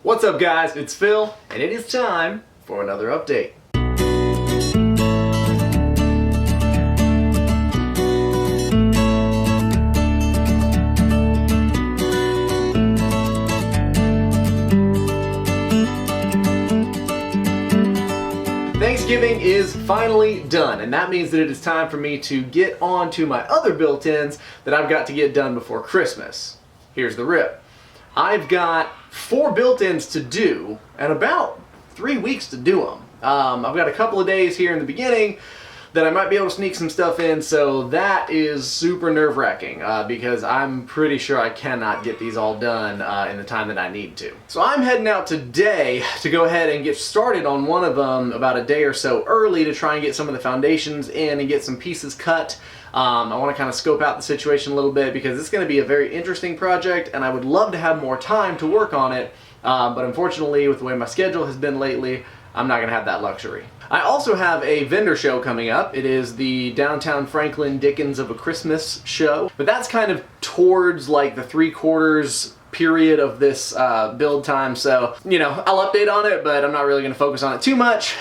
What's up guys, it's Phil, and it is time for another update. Thanksgiving is finally done, and that means that it is time for me to get on to my other built-ins that I've got to get done before Christmas. Here's the rip. I've got 4 built-ins to do and about 3 weeks to do them. I've got a couple of days here in the beginning that I might be able to sneak some stuff in, so that is super nerve-wracking because I'm pretty sure I cannot get these all done in the time that I need to. So I'm heading out today to go ahead and get started on one of them about a day or so early to try and get some of the foundations in and get some pieces cut. I want to kind of scope out the situation a little bit because it's going to be a very interesting project and I would love to have more time to work on it, but unfortunately with the way my schedule has been lately, I'm not going to have that luxury. I also have a vendor show coming up. It is the Downtown Franklin Dickens of a Christmas show, but that's kind of towards like the 3/4 period of this build time, so you know, I'll update on it, but I'm not really going to focus on it too much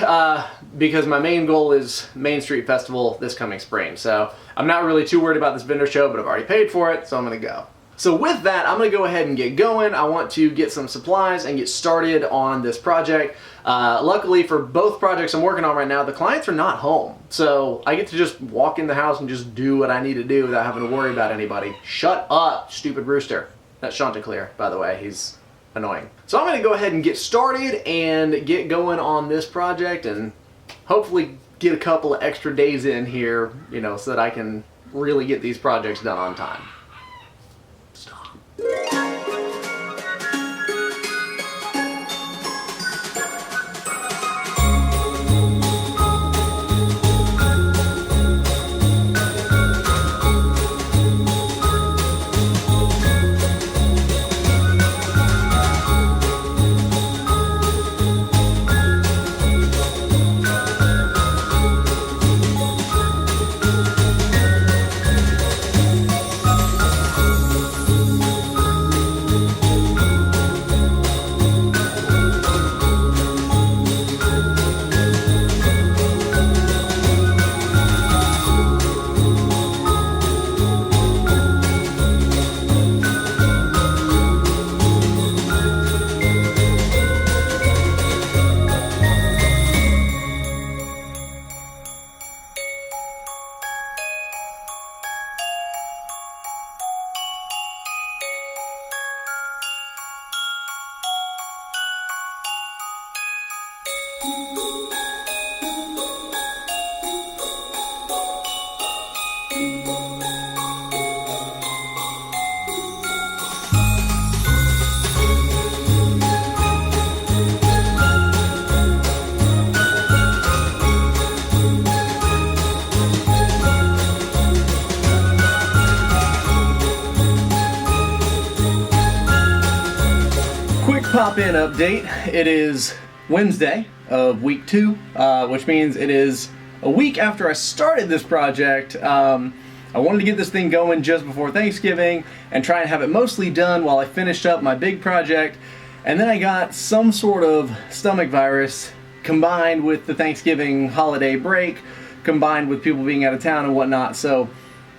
because my main goal is Main Street Festival this coming spring, so I'm not really too worried about this vendor show, but I've already paid for it, so I'm going to go. So with that, I'm going to go ahead and get going. I want to get some supplies and get started on this project. Luckily for both projects I'm working on right now, the clients are not home. So I get to just walk in the house and just do what I need to do without having to worry about anybody. Shut up, stupid rooster. That's Chanticleer, by the way. He's annoying. So I'm going to go ahead and get started and get going on this project and hopefully get a couple of extra days in here, you know, so that I can really get these projects done on time. Pop-in update. It is Wednesday of week 2, which means it is a week after I started this project. I wanted to get this thing going just before Thanksgiving and try and have it mostly done while I finished up my big project, and then I got some sort of stomach virus combined with the Thanksgiving holiday break, combined with people being out of town and whatnot, so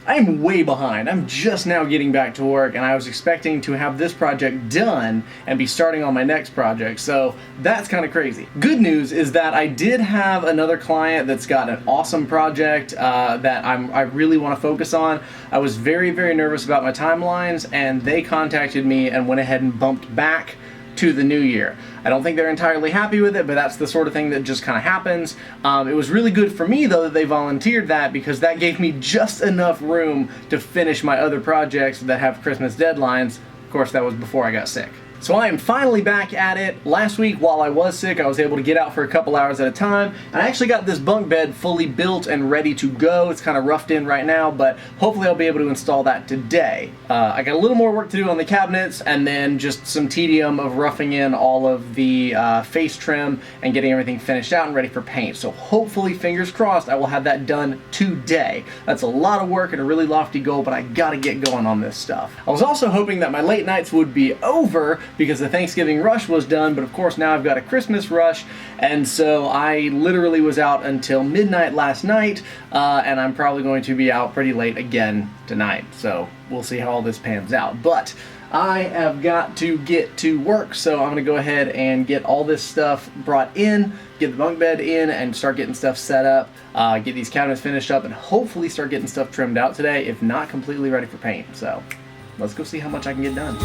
I'm way behind. I'm just now getting back to work and I was expecting to have this project done and be starting on my next project, so that's kind of crazy. Good news is that I did have another client that's got an awesome project that I really want to focus on. I was very, very nervous about my timelines and they contacted me and went ahead and bumped back to the new year. I don't think they're entirely happy with it, but that's the sort of thing that just kind of happens. It was really good for me though that they volunteered that because that gave me just enough room to finish my other projects that have Christmas deadlines. Of course, that was before I got sick. So I am finally back at it. Last week, while I was sick, I was able to get out for a couple hours at a time, and I actually got this bunk bed fully built and ready to go. It's kind of roughed in right now, but hopefully I'll be able to install that today. I got a little more work to do on the cabinets, and then just some tedium of roughing in all of the face trim and getting everything finished out and ready for paint. So hopefully, fingers crossed, I will have that done today. That's a lot of work and a really lofty goal, but I gotta get going on this stuff. I was also hoping that my late nights would be over because the Thanksgiving rush was done, but of course now I've got a Christmas rush, and so I literally was out until midnight last night, and I'm probably going to be out pretty late again tonight, so we'll see how all this pans out. But I have got to get to work, so I'm going to go ahead and get all this stuff brought in, get the bunk bed in, and start getting stuff set up, get these cabinets finished up, and hopefully start getting stuff trimmed out today, if not completely ready for paint. So let's go see how much I can get done.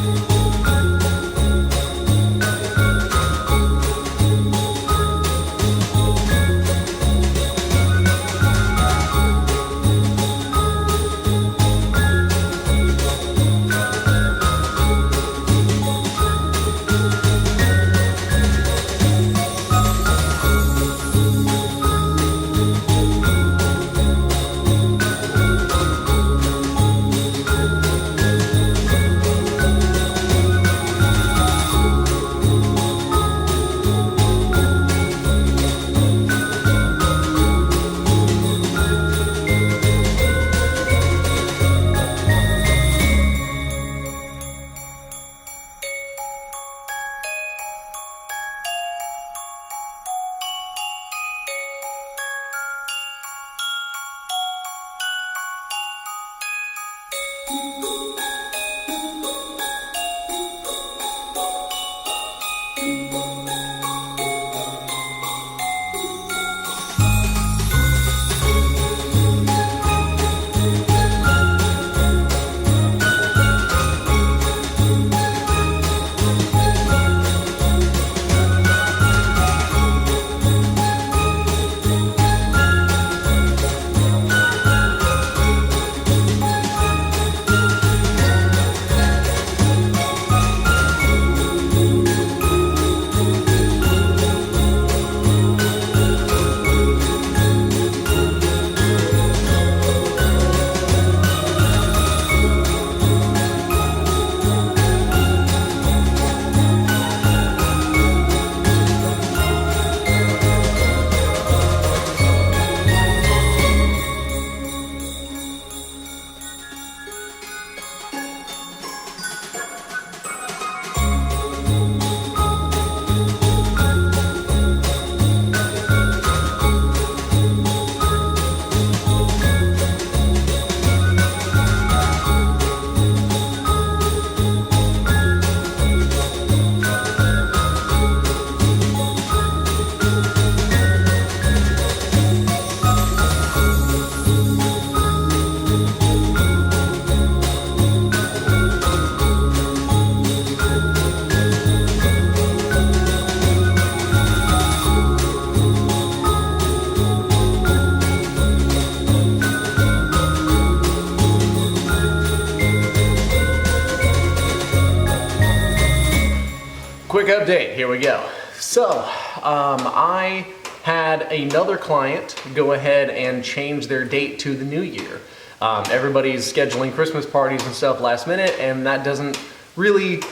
Quick update, here we go. So, I had another client go ahead and change their date to the new year. Everybody's scheduling Christmas parties and stuff last minute, and that doesn't really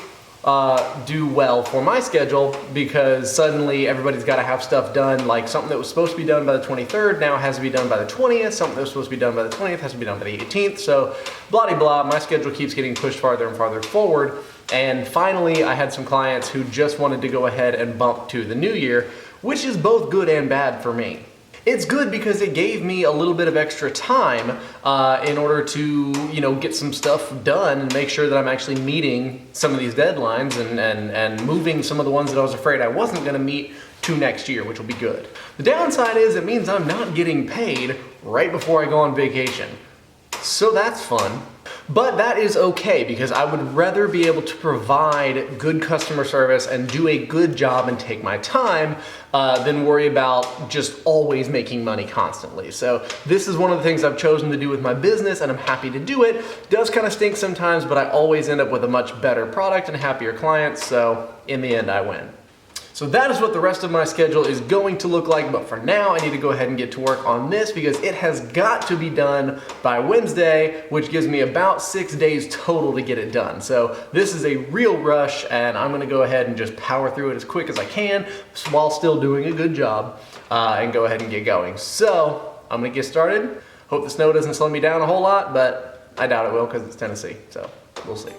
do well for my schedule, because suddenly everybody's got to have stuff done, like something that was supposed to be done by the 23rd now has to be done by the 20th, something that was supposed to be done by the 20th has to be done by the 18th, so blah de blah, my schedule keeps getting pushed farther and farther forward. And finally, I had some clients who just wanted to go ahead and bump to the new year, which is both good and bad for me. It's good because it gave me a little bit of extra time in order to, get some stuff done and make sure that I'm actually meeting some of these deadlines and moving some of the ones that I was afraid I wasn't going to meet to next year, which will be good. The downside is it means I'm not getting paid right before I go on vacation. So that's fun. But that is okay, because I would rather be able to provide good customer service and do a good job and take my time than worry about just always making money constantly. So this is one of the things I've chosen to do with my business, and I'm happy to do it. It does kind of stink sometimes, but I always end up with a much better product and happier clients, so in the end I win. So that is what the rest of my schedule is going to look like, but for now I need to go ahead and get to work on this because it has got to be done by Wednesday, which gives me about 6 days total to get it done. So this is a real rush, and I'm gonna go ahead and just power through it as quick as I can while still doing a good job and go ahead and get going. So I'm gonna get started. Hope the snow doesn't slow me down a whole lot, but I doubt it will because it's Tennessee, so we'll see.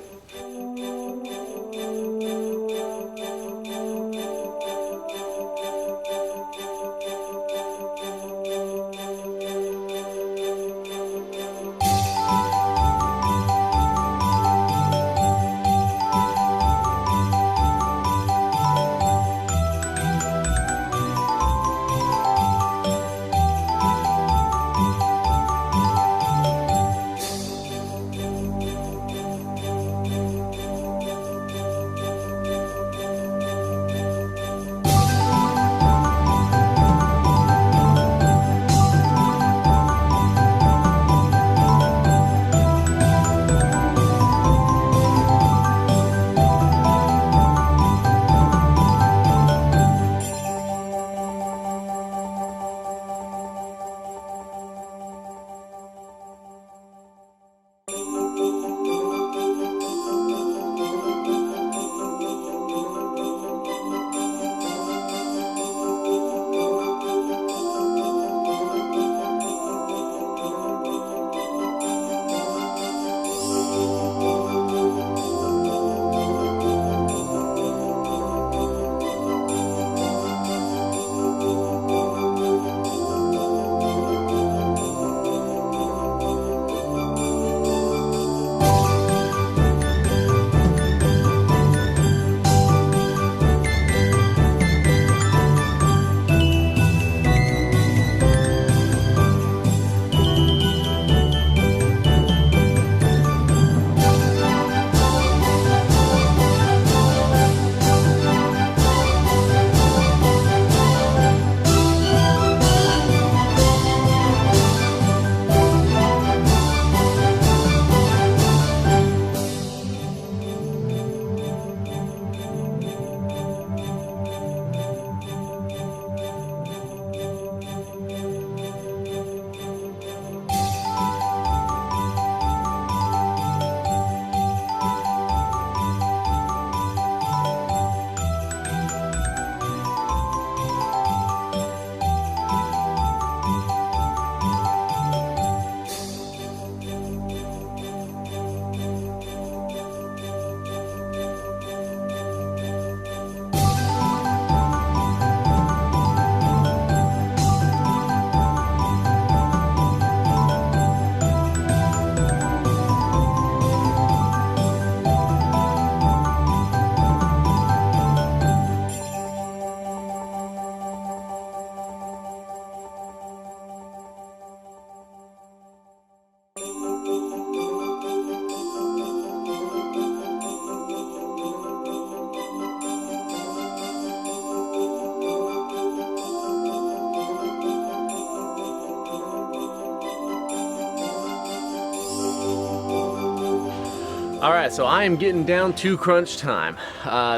Alright, so I am getting down to crunch time.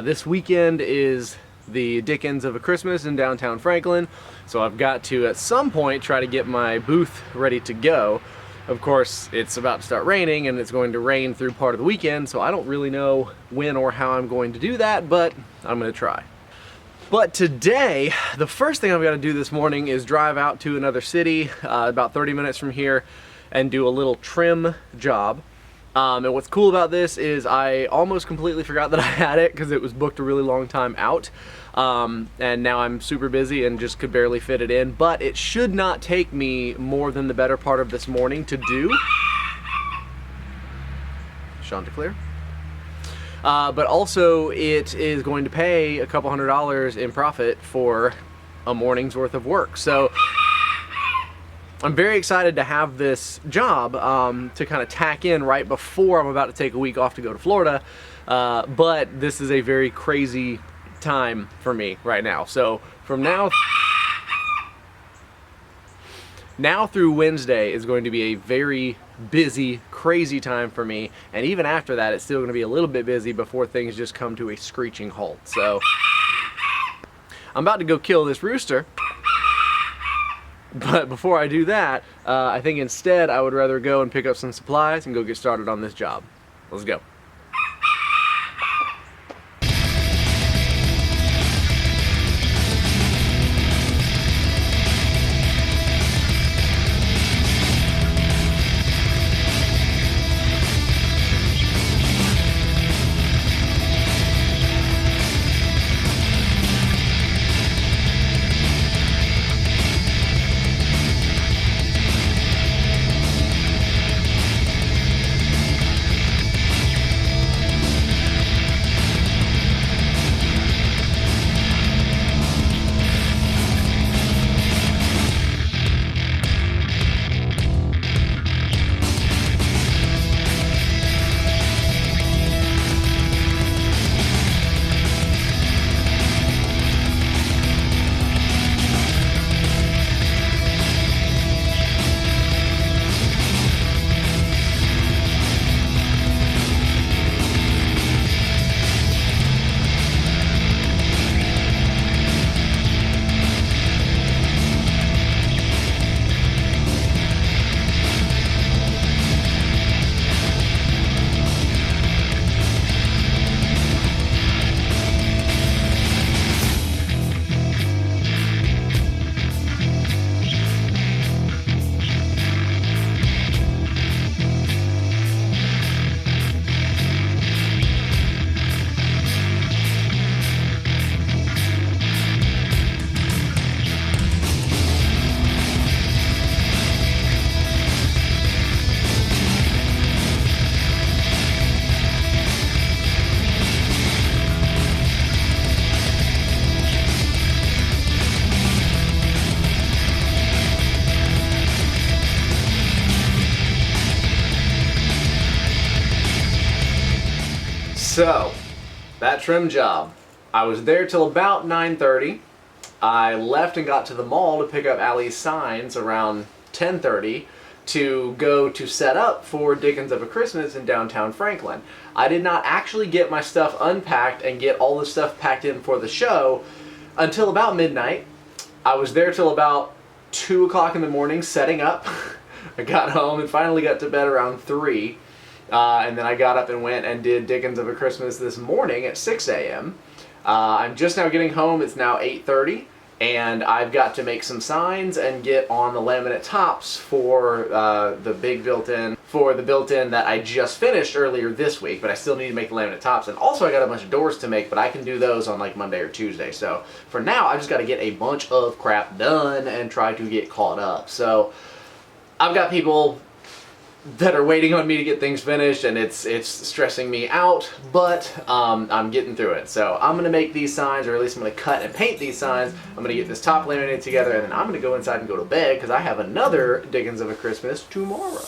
This weekend is the Dickens of a Christmas in downtown Franklin, so I've got to at some point try to get my booth ready to go. Of course, it's about to start raining and it's going to rain through part of the weekend, so I don't really know when or how I'm going to do that, but I'm going to try. But today, the first thing I've got to do this morning is drive out to another city, about 30 minutes from here, and do a little trim job. And what's cool about this is I almost completely forgot that I had it because it was booked a really long time out. And now I'm super busy and just could barely fit it in. But it should not take me more than the better part of this morning to do. Chanticleer. But also it is going to pay a couple $100s in profit for a morning's worth of work. So I'm very excited to have this job to kind of tack in right before I'm about to take a week off to go to Florida. But this is a very crazy time for me right now. So from now through Wednesday is going to be a very busy, crazy time for me. And even after that, it's still going to be a little bit busy before things just come to a screeching halt. So I'm about to go kill this rooster. But before I do that, I think instead I would rather go and pick up some supplies and go get started on this job. Let's go. So, that trim job, I was there till about 9:30. I left and got to the mall to pick up Allie's signs around 10:30 to go to set up for Dickens of a Christmas in downtown Franklin. I did not actually get my stuff unpacked and get all the stuff packed in for the show until about midnight. I was there till about 2 o'clock in the morning setting up. I got home and finally got to bed around 3. And then I got up and went and did Dickens of a Christmas this morning at 6 a.m. I'm just now getting home. It's now 8:30, and I've got to make some signs and get on the laminate tops for the built-in that I just finished earlier this week, but I still need to make the laminate tops. And also I got a bunch of doors to make, but I can do those on like Monday or Tuesday. So for now, I just got to get a bunch of crap done and try to get caught up. So I've got people that are waiting on me to get things finished, and it's stressing me out, but I'm getting through it. So I'm gonna make these signs, or at least I'm gonna cut and paint these signs. I'm gonna get this top laminated together, and then I'm gonna go inside and go to bed because I have another Dickens of a Christmas tomorrow.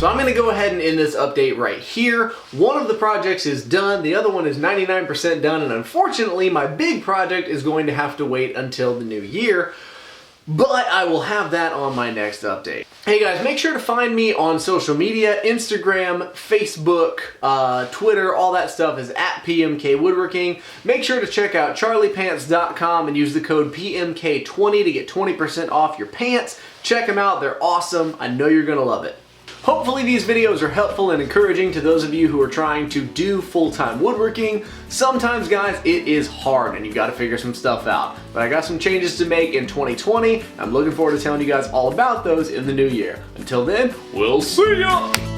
So I'm gonna go ahead and end this update right here. One of the projects is done, the other one is 99% done, and unfortunately my big project is going to have to wait until the new year. But I will have that on my next update. Hey guys, make sure to find me on social media, Instagram, Facebook, Twitter, all that stuff is at PMK Woodworking. Make sure to check out charliepants.com and use the code PMK20 to get 20% off your pants. Check them out, they're awesome. I know you're gonna love it. Hopefully these videos are helpful and encouraging to those of you who are trying to do full-time woodworking. Sometimes, guys, it is hard and you gotta figure some stuff out. But I got some changes to make in 2020. I'm looking forward to telling you guys all about those in the new year. Until then, we'll see ya!